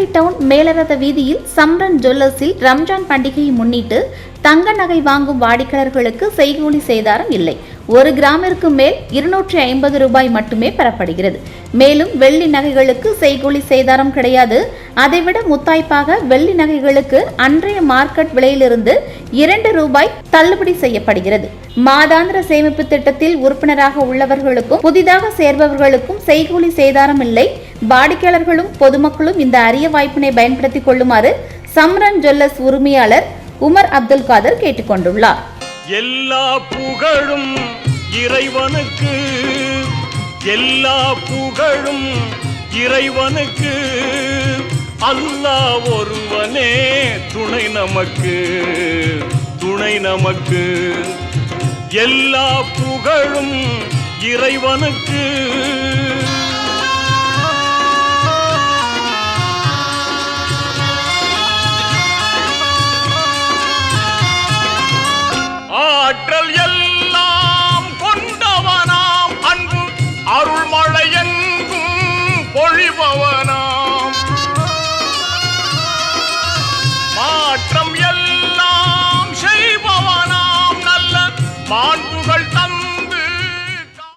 Tirunelveli down மேலரத வீதியில் சம்ரன் ஜுவல்லர்ஸில் ரம்ஜான் பண்டிகையை முன்னிட்டு தங்க நகை வாங்கும் வாடிக்கையாளர்களுக்கு செய்கூலி சேதாரம் இல்லை. 1 கிராமிற்கு மேல் 250 ரூபாய் மட்டுமே பெறப்படுகிறது. மேலும் வெள்ளி நகைகளுக்கு செய்கூலி சேதாரம் கிடையாது. அதைவிட முத்தாய்ப்பாக வெள்ளி நகைகளுக்கு அன்றைய மார்க்கெட் விலையிலிருந்து 2 ரூபாய் தள்ளுபடி செய்யப்படுகிறது. மாதாந்திர சேமிப்பு திட்டத்தில் உறுப்பினராக உள்ளவர்களுக்கும் புதிதாக சேர்பவர்களுக்கும் செய்கூலி சேதாரம் இல்லை. வாடிக்கையாளர்களும் பொதுமக்களும் இந்த அரிய வாய்ப்பினை பயன்படுத்திக் கொள்ளுமாறு சம்ரன் ஜுவல்லர்ஸ் உரிமையாளர் உமர் அப்துல் காதர் கேட்டுக்கொண்டுள்ளார். எல்லா புகழும் இறைவனுக்கு, எல்லா புகழும் இறைவனுக்கு, அல்லாஹ் ஒருவனே துணை நமக்கு, துணை நமக்கு. எல்லா புகழும் இறைவனுக்கு. ஆற்றல் எல்லாம் கொண்டவனாம், அன்பு அருள்மழை எங்கும் பொழிபவனாம், மாற்றம் எல்லாம் செய்பவனாம், நல்ல